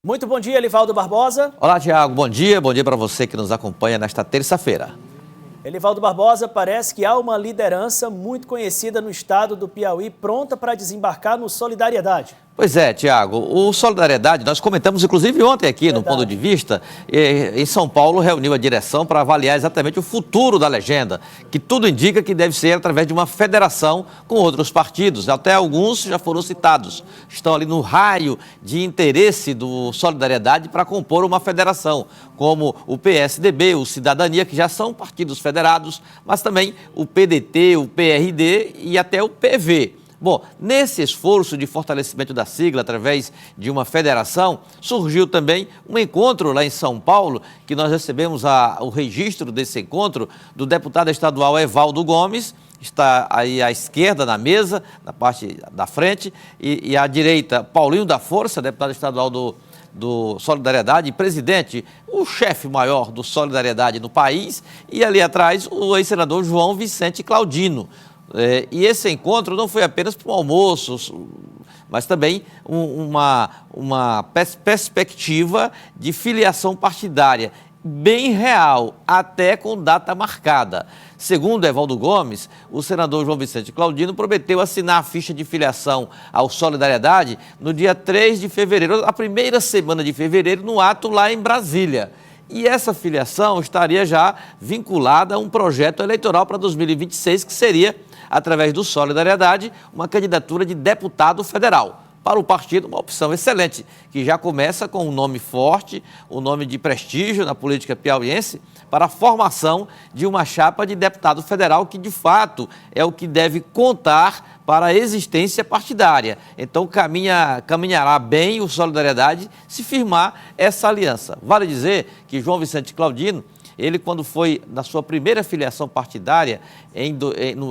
Muito bom dia, Elivaldo Barbosa. Olá, Tiago. Bom dia para você que nos acompanha nesta terça-feira. Elivaldo Barbosa, parece que há uma liderança muito conhecida no estado do Piauí pronta para desembarcar no Solidariedade. Pois é, Tiago, o Solidariedade, nós comentamos inclusive ontem aqui no Ponto de Vista, em São Paulo reuniu a direção para avaliar exatamente o futuro da legenda, que tudo indica que deve ser através de uma federação com outros partidos, até alguns já foram citados, estão ali no raio de interesse do Solidariedade para compor uma federação, como o PSDB, o Cidadania, que já são partidos federados, mas também o PDT, o PRD e até o PV. Bom, nesse esforço de fortalecimento da sigla através de uma federação, surgiu também um encontro lá em São Paulo, que nós recebemos o registro desse encontro do deputado estadual Evaldo Gomes, está aí à esquerda na mesa, na parte da frente, e à direita Paulinho da Força, deputado estadual do Solidariedade, presidente, o chefe maior do Solidariedade no país, e ali atrás o ex-senador João Vicente Claudino. E esse encontro não foi apenas para um almoço, mas também uma perspectiva de filiação partidária bem real, até com data marcada. Segundo Evaldo Gomes, o senador João Vicente Claudino prometeu assinar a ficha de filiação ao Solidariedade no dia 3 de fevereiro, a primeira semana de fevereiro, no ato lá em Brasília. E essa filiação estaria já vinculada a um projeto eleitoral para 2026, que seria, através do Solidariedade, uma candidatura de deputado federal. Para o partido, uma opção excelente, que já começa com um nome forte, um nome de prestígio na política piauiense, para a formação de uma chapa de deputado federal, que de fato é o que deve contar para a existência partidária. Então caminhará bem o Solidariedade se firmar essa aliança. Vale dizer que João Vicente Claudino, ele, quando foi na sua primeira filiação partidária,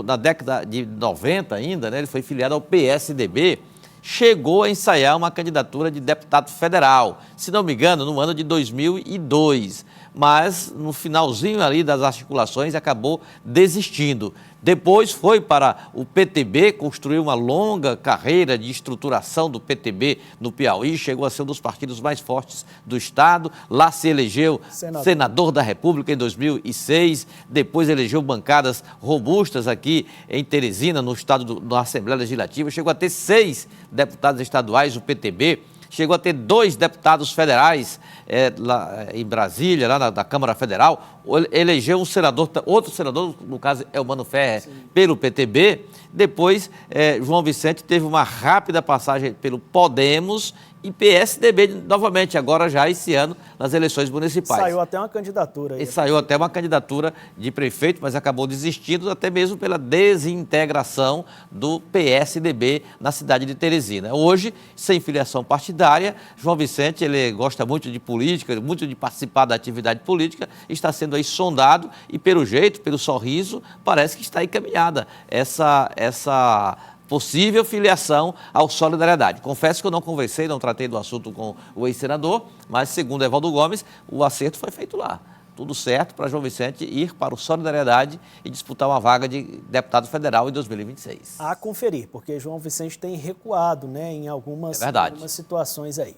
na década de 90 ainda, né, ele foi filiado ao PSDB, chegou a ensaiar uma candidatura de deputado federal, se não me engano, no ano de 2002. Mas no finalzinho ali das articulações acabou desistindo. Depois foi para o PTB, construiu uma longa carreira de estruturação do PTB no Piauí, chegou a ser um dos partidos mais fortes do estado. Lá se elegeu senador da República em 2006, depois elegeu bancadas robustas aqui em Teresina, no estado da Assembleia Legislativa, chegou a ter 6 deputados estaduais do PTB. Chegou a ter 2 deputados federais lá em Brasília, lá na Câmara Federal. Elegeu um senador, outro senador, no caso Elmano Ferrer, pelo PTB. Depois, João Vicente teve uma rápida passagem pelo Podemos e PSDB novamente, agora já esse ano, nas eleições municipais. Saiu até uma candidatura. E saiu até uma candidatura de prefeito, mas acabou desistindo até mesmo pela desintegração do PSDB na cidade de Teresina. Hoje, sem filiação partidária, João Vicente, ele gosta muito de política, muito de participar da atividade política, está sendo aí sondado e, pelo jeito, pelo sorriso, parece que está encaminhada essa possível filiação ao Solidariedade. Confesso que eu não conversei, não tratei do assunto com o ex-senador, mas, segundo Evaldo Gomes, o acerto foi feito lá. Tudo certo para João Vicente ir para o Solidariedade e disputar uma vaga de deputado federal em 2026. A conferir, porque João Vicente tem recuado, né, em algumas situações aí.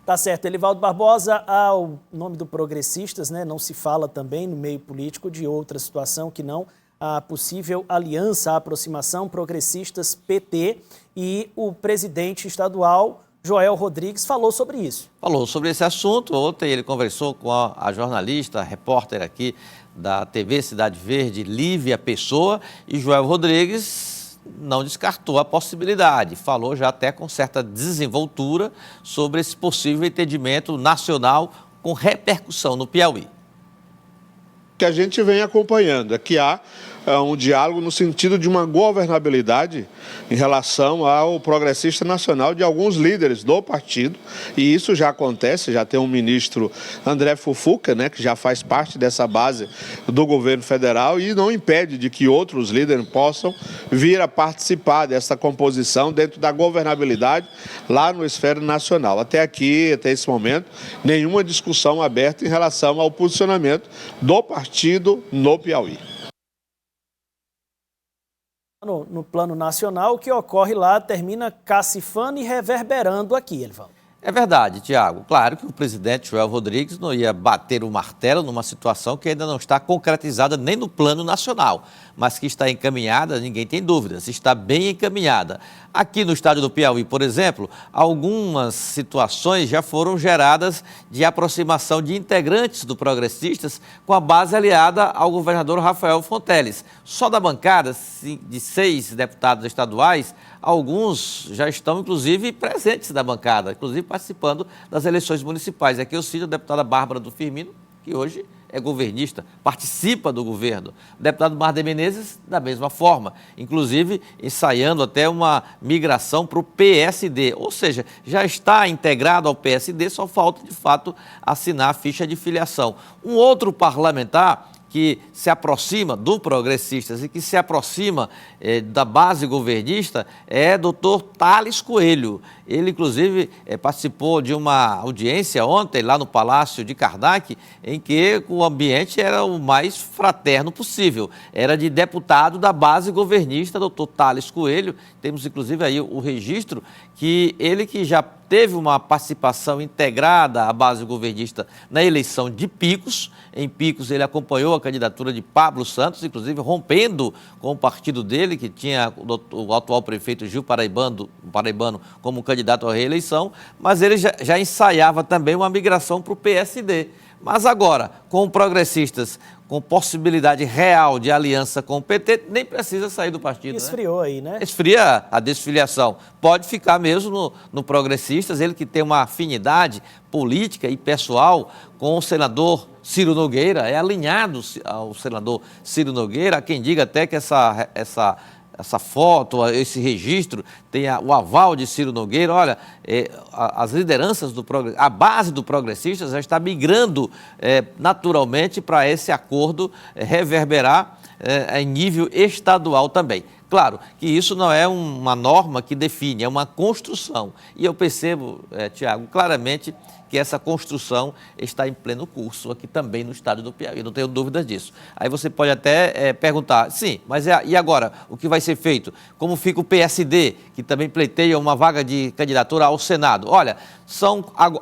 Tá certo, Elivaldo Barbosa, ao nome do Progressistas, né, não se fala também no meio político de outra situação que não a possível aliança, a aproximação Progressistas-PT, e o presidente estadual, Joel Rodrigues, falou sobre isso. Falou sobre esse assunto. Ontem ele conversou com a jornalista, a repórter aqui da TV Cidade Verde, Lívia Pessoa, e Joel Rodrigues não descartou a possibilidade. Falou já até com certa desenvoltura sobre esse possível entendimento nacional com repercussão no Piauí. Que a gente vem acompanhando é que há um diálogo no sentido de uma governabilidade em relação ao progressista nacional de alguns líderes do partido, e isso já acontece. Já tem um ministro, André Fufuca, né, que já faz parte dessa base do governo federal, e não impede de que outros líderes possam vir a participar dessa composição dentro da governabilidade lá no esfera nacional. Até aqui, até esse momento, nenhuma discussão aberta em relação ao posicionamento do partido no Piauí. No plano nacional, o que ocorre lá termina cacifando e reverberando aqui, Elivaldo. É verdade, Tiago. Claro que o presidente Joel Rodrigues não ia bater o martelo numa situação que ainda não está concretizada nem no plano nacional, mas que está encaminhada, ninguém tem dúvidas, está bem encaminhada. Aqui no estado do Piauí, por exemplo, algumas situações já foram geradas de aproximação de integrantes do Progressistas com a base aliada ao governador Rafael Fonteles. Só da bancada de 6 deputados estaduais, alguns já estão, inclusive, presentes da bancada, inclusive participando das eleições municipais. Aqui eu cito a deputada Bárbara do Firmino, que hoje é governista, participa do governo. O deputado Marder Menezes, da mesma forma, inclusive ensaiando até uma migração para o PSD, ou seja, já está integrado ao PSD, só falta, de fato, assinar a ficha de filiação. Um outro parlamentar que se aproxima do Progressistas e que se aproxima da base governista é doutor Thales Coelho. Ele, inclusive, participou de uma audiência ontem lá no Palácio de Karnak, em que o ambiente era o mais fraterno possível. Era de deputado da base governista, doutor Thales Coelho. Temos, inclusive, aí o registro que ele que já teve uma participação integrada à base governista na eleição de Picos. Em Picos ele acompanhou a candidatura de Pablo Santos, inclusive rompendo com o partido dele, que tinha o atual prefeito Gil Paraibano como candidato à reeleição, mas ele já ensaiava também uma migração para o PSD. Mas agora, com Progressistas, com possibilidade real de aliança com o PT, nem precisa sair do partido. Esfriou, né? Aí, né? Esfria a desfiliação. Pode ficar mesmo no Progressistas, ele que tem uma afinidade política e pessoal com o senador Ciro Nogueira, é alinhado ao senador Ciro Nogueira. Há quem diga até que essa foto, esse registro, tem o aval de Ciro Nogueira. Olha, as lideranças a base do Progressistas já está migrando naturalmente para esse acordo reverberar em nível estadual também. Claro que isso não é uma norma que define, é uma construção. E eu percebo, Tiago, claramente que essa construção está em pleno curso aqui também no estado do Piauí, não tenho dúvidas disso. Aí você pode até perguntar, sim, mas e agora? O que vai ser feito? Como fica o PSD, que também pleiteia uma vaga de candidatura ao Senado? Olha,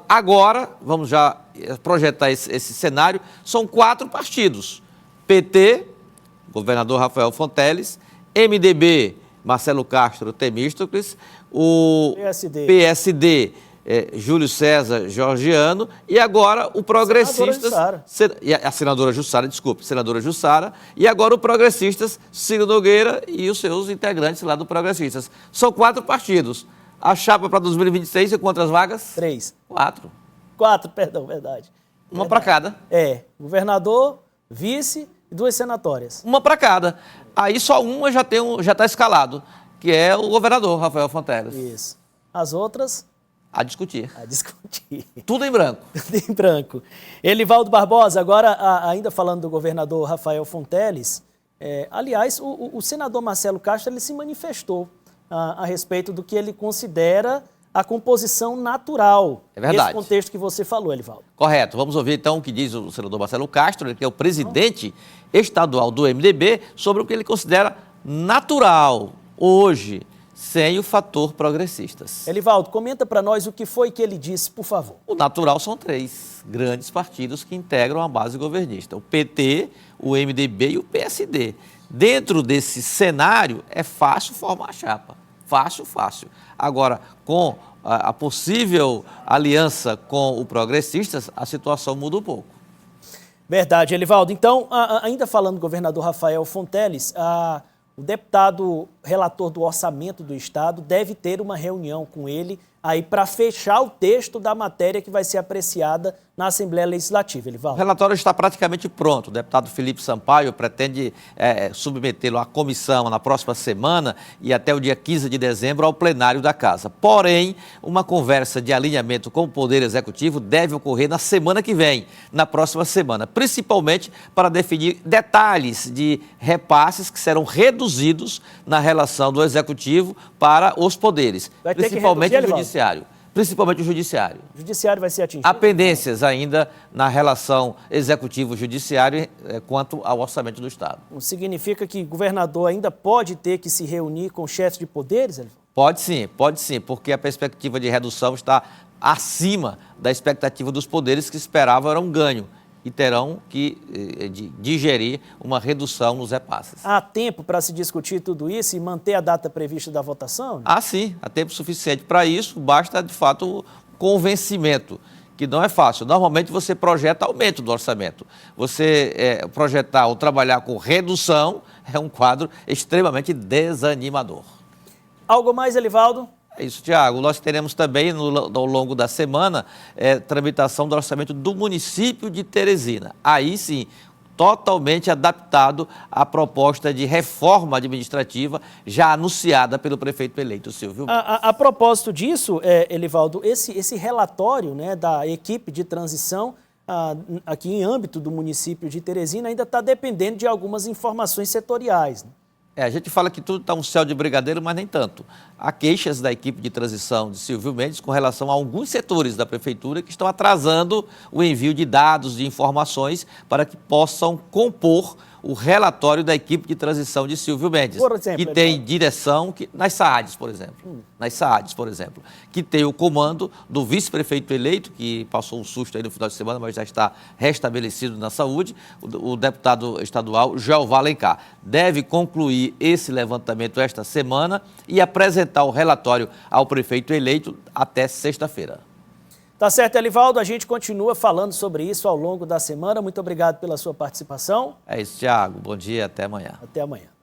agora, vamos já projetar esse cenário, são 4 partidos. PT, governador Rafael Fonteles, MDB, Marcelo Castro Temístocles, o PSD Júlio César Georgiano, e agora o Progressistas... A senadora Jussara, e agora o Progressistas Ciro Nogueira e os seus integrantes lá do Progressistas. São 4 partidos. A chapa para 2026 é quantas vagas? 3. 4. 4, perdão, verdade. Uma para cada. Governador, vice e 2 senatórias. Uma para cada. Aí só uma já está escalado, que é o governador Rafael Fonteles. Isso. As outras... A discutir. Tudo em branco. Tudo em branco. Elivaldo Barbosa, agora ainda falando do governador Rafael Fonteles, aliás, o senador Marcelo Castro ele se manifestou a respeito do que ele considera a composição natural. É verdade. Nesse contexto que você falou, Elivaldo. Correto. Vamos ouvir então o que diz o senador Marcelo Castro, que é o presidente estadual do MDB, sobre o que ele considera natural hoje, sem o fator Progressistas. Elivaldo, comenta para nós o que foi que ele disse, por favor. O natural são 3 grandes partidos que integram a base governista: o PT, o MDB e o PSD. Dentro desse cenário, é fácil formar a chapa. Fácil. Agora, com a possível aliança com o Progressistas, a situação muda um pouco. Verdade, Elivaldo. Então, ainda falando do governador Rafael Fonteles, o deputado relator do orçamento do Estado deve ter uma reunião com ele aí para fechar o texto da matéria que vai ser apreciada na Assembleia Legislativa, Elivaldo. O relatório está praticamente pronto. O deputado Felipe Sampaio pretende submetê-lo à comissão na próxima semana e até o dia 15 de dezembro ao plenário da Casa. Porém, uma conversa de alinhamento com o Poder Executivo deve ocorrer na semana que vem, na próxima semana, principalmente para definir detalhes de repasses que serão reduzidos na relação do Executivo para os poderes, principalmente o Judiciário. Principalmente o Judiciário. O Judiciário vai ser atingido? Há pendências ainda na relação Executivo-Judiciário quanto ao orçamento do Estado. Significa que o governador ainda pode ter que se reunir com chefes de poderes, Elivaldo? Pode sim, porque a perspectiva de redução está acima da expectativa dos poderes, que esperavam era um ganho, e terão que digerir uma redução nos repasses. Há tempo para se discutir tudo isso e manter a data prevista da votação? Ah, sim, há tempo suficiente para isso, basta, de fato, o convencimento, que não é fácil. Normalmente você projeta aumento do orçamento. Você projetar ou trabalhar com redução é um quadro extremamente desanimador. Algo mais, Elivaldo? É isso, Tiago. Nós teremos também, ao longo da semana, tramitação do orçamento do município de Teresina. Aí sim, totalmente adaptado à proposta de reforma administrativa já anunciada pelo prefeito eleito, Silvio. A propósito disso, Elivaldo, esse relatório, né, da equipe de transição aqui em âmbito do município de Teresina ainda está dependendo de algumas informações setoriais, né? A gente fala que tudo está um céu de brigadeiro, mas nem tanto. Há queixas da equipe de transição de Silvio Mendes com relação a alguns setores da prefeitura que estão atrasando o envio de dados, de informações, para que possam compor o relatório da equipe de transição de Silvio Mendes. Por exemplo, que tem direção, nas SAADs, por exemplo. Nas SAADs, por exemplo. Que tem o comando do vice-prefeito eleito, que passou um susto aí no final de semana, mas já está restabelecido na saúde, o deputado estadual Jeová Alencar. Deve concluir esse levantamento esta semana e apresentar o relatório ao prefeito eleito até sexta-feira. Tá certo, Elivaldo, a gente continua falando sobre isso ao longo da semana. Muito obrigado pela sua participação. É isso, Tiago. Bom dia, até amanhã. Até amanhã.